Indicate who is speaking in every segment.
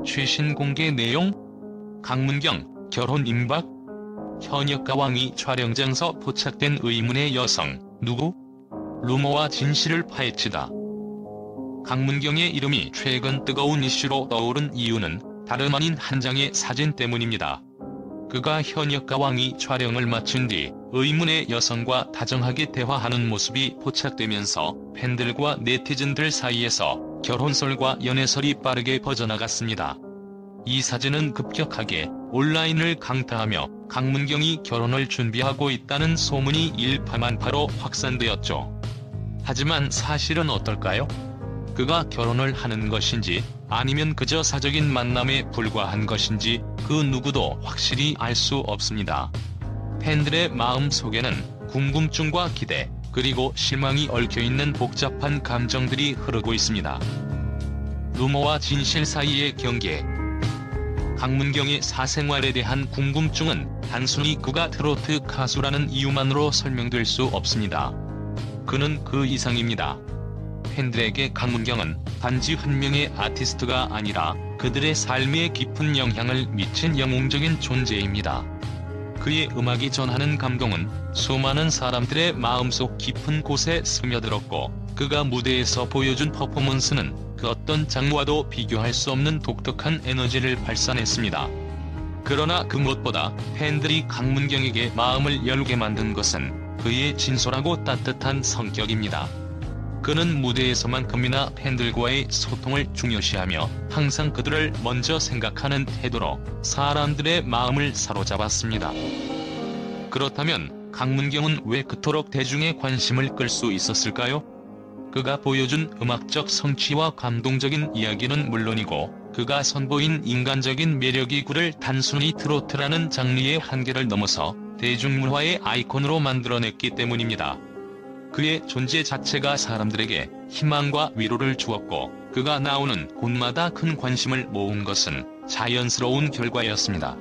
Speaker 1: 최신 공개 내용? 강문경, 결혼 임박? 현역 가왕이 촬영장서 포착된 의문의 여성, 누구? 루머와 진실을 파헤치다. 강문경의 이름이 최근 뜨거운 이슈로 떠오른 이유는 다름 아닌 한 장의 사진 때문입니다. 그가 현역 가왕이 촬영을 마친 뒤 의문의 여성과 다정하게 대화하는 모습이 포착되면서 팬들과 네티즌들 사이에서 결혼설과 연애설이 빠르게 퍼져나갔습니다. 이 사진은 급격하게 온라인을 강타하며 강문경이 결혼을 준비하고 있다는 소문이 일파만파로 확산되었죠. 하지만 사실은 어떨까요? 그가 결혼을 하는 것인지 아니면 그저 사적인 만남에 불과한 것인지 그 누구도 확실히 알 수 없습니다. 팬들의 마음 속에는 궁금증과 기대, 그리고 실망이 얽혀있는 복잡한 감정들이 흐르고 있습니다. 루머와 진실 사이의 경계. 강문경의 사생활에 대한 궁금증은 단순히 그가 트로트 가수라는 이유만으로 설명될 수 없습니다. 그는 그 이상입니다. 팬들에게 강문경은 단지 한 명의 아티스트가 아니라 그들의 삶에 깊은 영향을 미친 영웅적인 존재입니다. 그의 음악이 전하는 감동은 수많은 사람들의 마음속 깊은 곳에 스며들었고, 그가 무대에서 보여준 퍼포먼스는 그 어떤 장르와도 비교할 수 없는 독특한 에너지를 발산했습니다. 그러나 그 무엇보다 팬들이 강문경에게 마음을 열게 만든 것은 그의 진솔하고 따뜻한 성격입니다. 그는 무대에서만큼이나 팬들과의 소통을 중요시하며 항상 그들을 먼저 생각하는 태도로 사람들의 마음을 사로잡았습니다. 그렇다면 강문경은 왜 그토록 대중의 관심을 끌 수 있었을까요? 그가 보여준 음악적 성취와 감동적인 이야기는 물론이고, 그가 선보인 인간적인 매력이 그를 단순히 트로트라는 장르의 한계를 넘어서 대중문화의 아이콘으로 만들어냈기 때문입니다. 그의 존재 자체가 사람들에게 희망과 위로를 주었고, 그가 나오는 곳마다 큰 관심을 모은 것은 자연스러운 결과였습니다.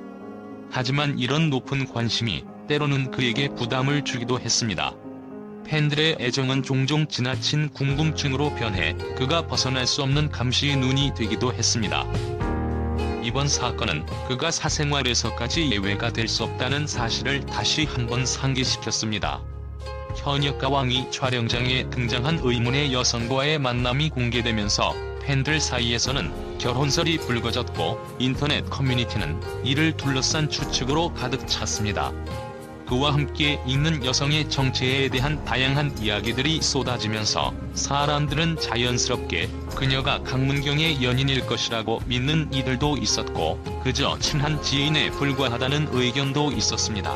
Speaker 1: 하지만 이런 높은 관심이 때로는 그에게 부담을 주기도 했습니다. 팬들의 애정은 종종 지나친 궁금증으로 변해 그가 벗어날 수 없는 감시의 눈이 되기도 했습니다. 이번 사건은 그가 사생활에서까지 예외가 될 수 없다는 사실을 다시 한번 상기시켰습니다. 현역 가왕이 촬영장에 등장한 의문의 여성과의 만남이 공개되면서 팬들 사이에서는 결혼설이 불거졌고, 인터넷 커뮤니티는 이를 둘러싼 추측으로 가득 찼습니다. 그와 함께 있는 여성의 정체에 대한 다양한 이야기들이 쏟아지면서 사람들은 자연스럽게 그녀가 강문경의 연인일 것이라고 믿는 이들도 있었고, 그저 친한 지인에 불과하다는 의견도 있었습니다.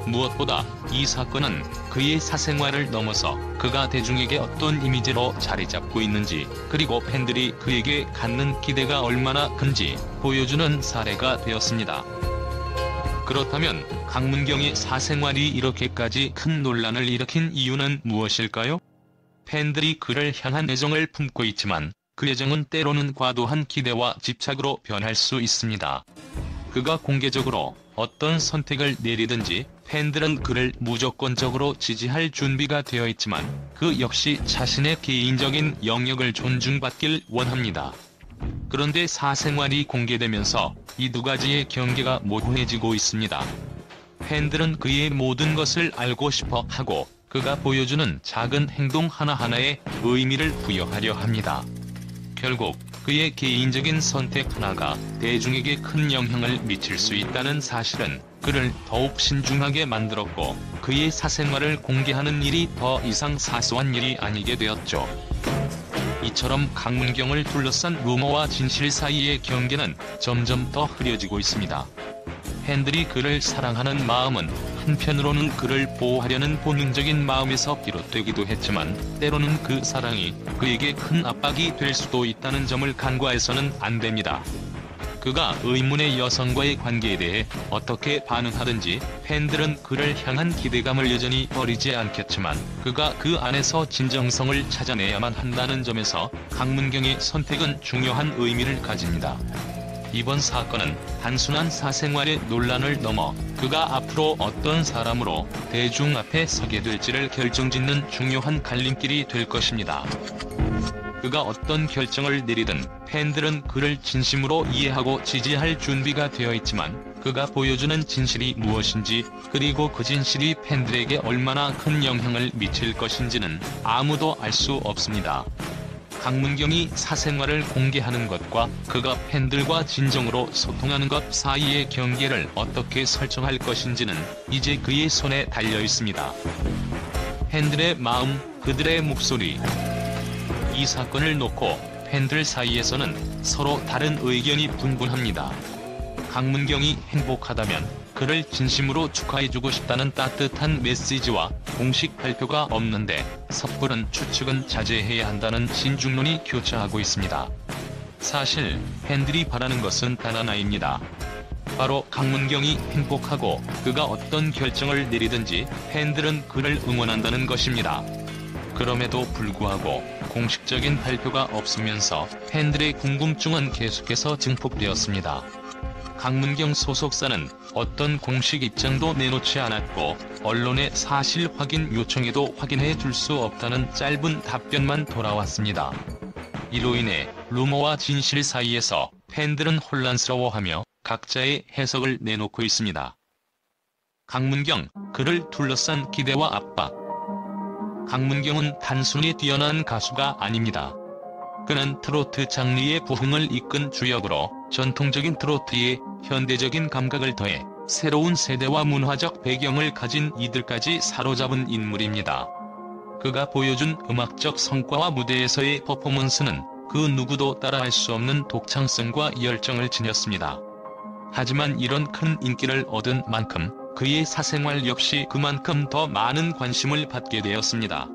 Speaker 1: 무엇보다 이 사건은 그의 사생활을 넘어서 그가 대중에게 어떤 이미지로 자리 잡고 있는지, 그리고 팬들이 그에게 갖는 기대가 얼마나 큰지 보여주는 사례가 되었습니다. 그렇다면 강문경의 사생활이 이렇게까지 큰 논란을 일으킨 이유는 무엇일까요? 팬들이 그를 향한 애정을 품고 있지만 그 애정은 때로는 과도한 기대와 집착으로 변할 수 있습니다. 그가 공개적으로 어떤 선택을 내리든지 팬들은 그를 무조건적으로 지지할 준비가 되어 있지만, 그 역시 자신의 개인적인 영역을 존중받길 원합니다. 그런데 사생활이 공개되면서 이 두 가지의 경계가 모호해지고 있습니다. 팬들은 그의 모든 것을 알고 싶어 하고, 그가 보여주는 작은 행동 하나하나에 의미를 부여하려 합니다. 결국 그의 개인적인 선택 하나가 대중에게 큰 영향을 미칠 수 있다는 사실은 그를 더욱 신중하게 만들었고, 그의 사생활을 공개하는 일이 더 이상 사소한 일이 아니게 되었죠. 이처럼 강문경을 둘러싼 루머와 진실 사이의 경계는 점점 더 흐려지고 있습니다. 팬들이 그를 사랑하는 마음은 한편으로는 그를 보호하려는 본능적인 마음에서 비롯되기도 했지만, 때로는 그 사랑이 그에게 큰 압박이 될 수도 있다는 점을 간과해서는 안 됩니다. 그가 의문의 여성과의 관계에 대해 어떻게 반응하든지 팬들은 그를 향한 기대감을 여전히 버리지 않겠지만, 그가 그 안에서 진정성을 찾아내야만 한다는 점에서 강문경의 선택은 중요한 의미를 가집니다. 이번 사건은 단순한 사생활의 논란을 넘어 그가 앞으로 어떤 사람으로 대중 앞에 서게 될지를 결정짓는 중요한 갈림길이 될 것입니다. 그가 어떤 결정을 내리든 팬들은 그를 진심으로 이해하고 지지할 준비가 되어 있지만 그가 보여주는 진실이 무엇인지, 그리고 그 진실이 팬들에게 얼마나 큰 영향을 미칠 것인지는 아무도 알 수 없습니다. 강문경이 사생활을 공개하는 것과 그가 팬들과 진정으로 소통하는 것 사이의 경계를 어떻게 설정할 것인지는 이제 그의 손에 달려 있습니다. 팬들의 마음, 그들의 목소리. 이 사건을 놓고 팬들 사이에서는 서로 다른 의견이 분분합니다. 강문경이 행복하다면 그를 진심으로 축하해주고 싶다는 따뜻한 메시지와 공식 발표가 없는데 섣부른 추측은 자제해야 한다는 신중론이 교차하고 있습니다. 사실 팬들이 바라는 것은 단 하나입니다. 바로 강문경이 행복하고 그가 어떤 결정을 내리든지 팬들은 그를 응원한다는 것입니다. 그럼에도 불구하고 공식적인 발표가 없으면서 팬들의 궁금증은 계속해서 증폭되었습니다. 강문경 소속사는 어떤 공식 입장도 내놓지 않았고 언론의 사실 확인 요청에도 확인해 줄 수 없다는 짧은 답변만 돌아왔습니다. 이로 인해 루머와 진실 사이에서 팬들은 혼란스러워하며 각자의 해석을 내놓고 있습니다. 강문경, 그를 둘러싼 기대와 압박. 강문경은 단순히 뛰어난 가수가 아닙니다. 그는 트로트 장르의 부흥을 이끈 주역으로 전통적인 트로트에 현대적인 감각을 더해 새로운 세대와 문화적 배경을 가진 이들까지 사로잡은 인물입니다. 그가 보여준 음악적 성과와 무대에서의 퍼포먼스는 그 누구도 따라할 수 없는 독창성과 열정을 지녔습니다. 하지만 이런 큰 인기를 얻은 만큼 그의 사생활 역시 그만큼 더 많은 관심을 받게 되었습니다.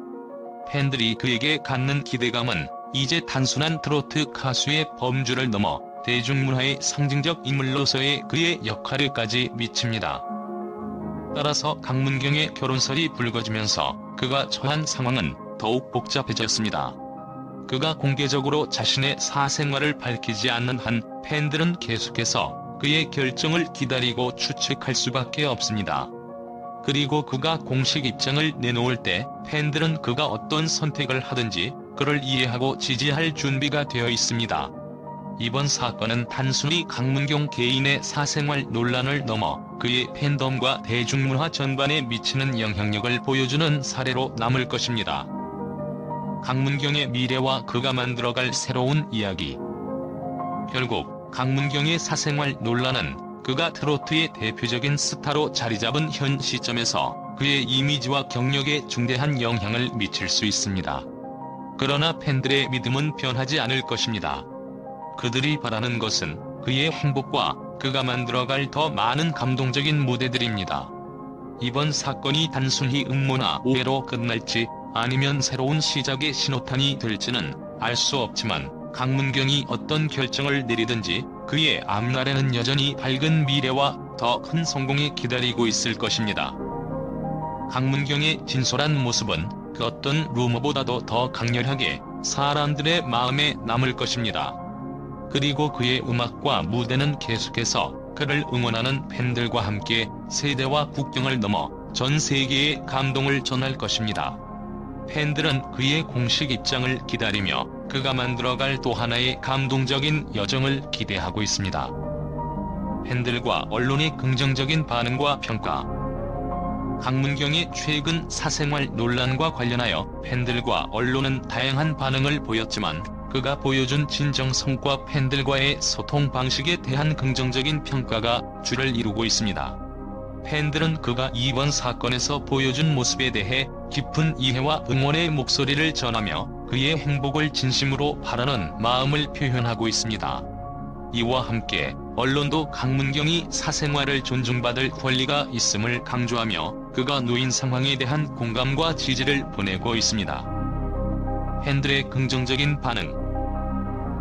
Speaker 1: 팬들이 그에게 갖는 기대감은 이제 단순한 트로트 가수의 범주를 넘어 대중문화의 상징적 인물로서의 그의 역할에까지 미칩니다. 따라서 강문경의 결혼설이 불거지면서 그가 처한 상황은 더욱 복잡해졌습니다. 그가 공개적으로 자신의 사생활을 밝히지 않는 한 팬들은 계속해서 그의 결정을 기다리고 추측할 수밖에 없습니다. 그리고 그가 공식 입장을 내놓을 때 팬들은 그가 어떤 선택을 하든지 그를 이해하고 지지할 준비가 되어 있습니다. 이번 사건은 단순히 강문경 개인의 사생활 논란을 넘어 그의 팬덤과 대중문화 전반에 미치는 영향력을 보여주는 사례로 남을 것입니다. 강문경의 미래와 그가 만들어갈 새로운 이야기. 결국 강문경의 사생활 논란은 그가 트로트의 대표적인 스타로 자리잡은 현 시점에서 그의 이미지와 경력에 중대한 영향을 미칠 수 있습니다. 그러나 팬들의 믿음은 변하지 않을 것입니다. 그들이 바라는 것은 그의 행복과 그가 만들어갈 더 많은 감동적인 무대들입니다. 이번 사건이 단순히 음모나 오해로 끝날지 아니면 새로운 시작의 신호탄이 될지는 알 수 없지만 강문경이 어떤 결정을 내리든지 그의 앞날에는 여전히 밝은 미래와 더 큰 성공이 기다리고 있을 것입니다. 강문경의 진솔한 모습은 그 어떤 루머보다도 더 강렬하게 사람들의 마음에 남을 것입니다. 그리고 그의 음악과 무대는 계속해서 그를 응원하는 팬들과 함께 세대와 국경을 넘어 전 세계에 감동을 전할 것입니다. 팬들은 그의 공식 입장을 기다리며 그가 만들어갈 또 하나의 감동적인 여정을 기대하고 있습니다. 팬들과 언론의 긍정적인 반응과 평가. 강문경의 최근 사생활 논란과 관련하여 팬들과 언론은 다양한 반응을 보였지만 그가 보여준 진정성과 팬들과의 소통 방식에 대한 긍정적인 평가가 주를 이루고 있습니다. 팬들은 그가 이번 사건에서 보여준 모습에 대해 깊은 이해와 응원의 목소리를 전하며 그의 행복을 진심으로 바라는 마음을 표현하고 있습니다. 이와 함께 언론도 강문경이 사생활을 존중받을 권리가 있음을 강조하며 그가 놓인 상황에 대한 공감과 지지를 보내고 있습니다. 팬들의 긍정적인 반응.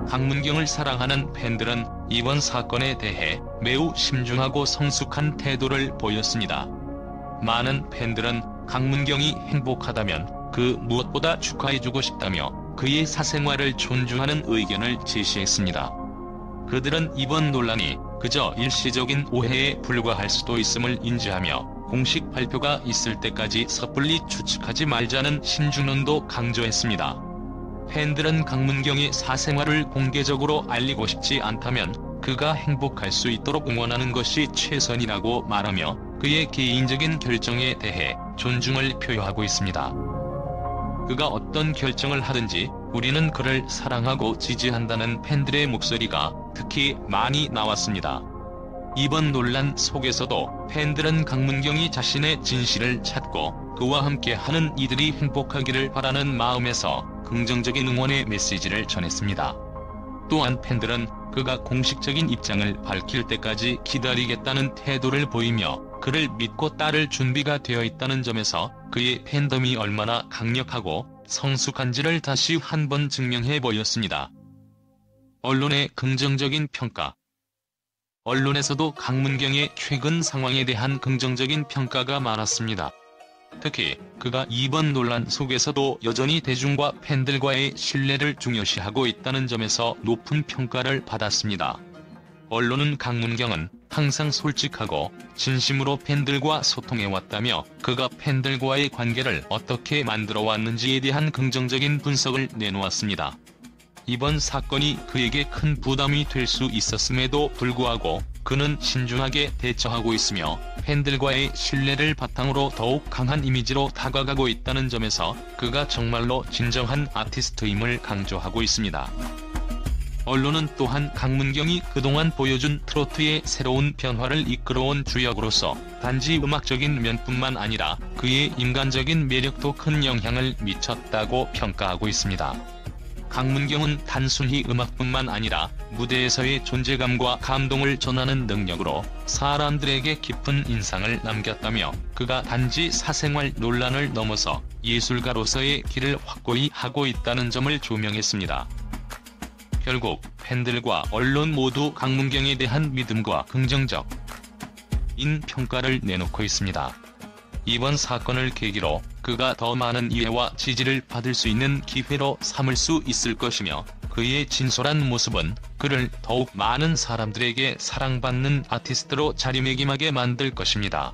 Speaker 1: 강문경을 사랑하는 팬들은 이번 사건에 대해 매우 신중하고 성숙한 태도를 보였습니다. 많은 팬들은 강문경이 행복하다면 그 무엇보다 축하해주고 싶다며 그의 사생활을 존중하는 의견을 제시했습니다. 그들은 이번 논란이 그저 일시적인 오해에 불과할 수도 있음을 인지하며 공식 발표가 있을 때까지 섣불리 추측하지 말자는 신중론도 강조했습니다. 팬들은 강문경의 사생활을 공개적으로 알리고 싶지 않다면 그가 행복할 수 있도록 응원하는 것이 최선이라고 말하며 그의 개인적인 결정에 대해 존중을 표하고 있습니다. 그가 어떤 결정을 하든지 우리는 그를 사랑하고 지지한다는 팬들의 목소리가 특히 많이 나왔습니다. 이번 논란 속에서도 팬들은 강문경이 자신의 진실을 찾고 그와 함께하는 이들이 행복하기를 바라는 마음에서 긍정적인 응원의 메시지를 전했습니다. 또한 팬들은 그가 공식적인 입장을 밝힐 때까지 기다리겠다는 태도를 보이며 그를 믿고 따를 준비가 되어 있다는 점에서 그의 팬덤이 얼마나 강력하고 성숙한지를 다시 한번 증명해 보였습니다. 언론의 긍정적인 평가. 언론에서도 강문경의 최근 상황에 대한 긍정적인 평가가 많았습니다. 특히 그가 이번 논란 속에서도 여전히 대중과 팬들과의 신뢰를 중요시하고 있다는 점에서 높은 평가를 받았습니다. 언론은 강문경은 항상 솔직하고 진심으로 팬들과 소통해왔다며 그가 팬들과의 관계를 어떻게 만들어왔는지에 대한 긍정적인 분석을 내놓았습니다. 이번 사건이 그에게 큰 부담이 될 수 있었음에도 불구하고 그는 신중하게 대처하고 있으며 팬들과의 신뢰를 바탕으로 더욱 강한 이미지로 다가가고 있다는 점에서 그가 정말로 진정한 아티스트임을 강조하고 있습니다. 언론은 또한 강문경이 그동안 보여준 트로트의 새로운 변화를 이끌어온 주역으로서 단지 음악적인 면뿐만 아니라 그의 인간적인 매력도 큰 영향을 미쳤다고 평가하고 있습니다. 강문경은 단순히 음악뿐만 아니라 무대에서의 존재감과 감동을 전하는 능력으로 사람들에게 깊은 인상을 남겼다며 그가 단지 사생활 논란을 넘어서 예술가로서의 길을 확고히 하고 있다는 점을 조명했습니다. 결국 팬들과 언론 모두 강문경에 대한 믿음과 긍정적인 평가를 내놓고 있습니다. 이번 사건을 계기로 그가 더 많은 이해와 지지를 받을 수 있는 기회로 삼을 수 있을 것이며 그의 진솔한 모습은 그를 더욱 많은 사람들에게 사랑받는 아티스트로 자리매김하게 만들 것입니다.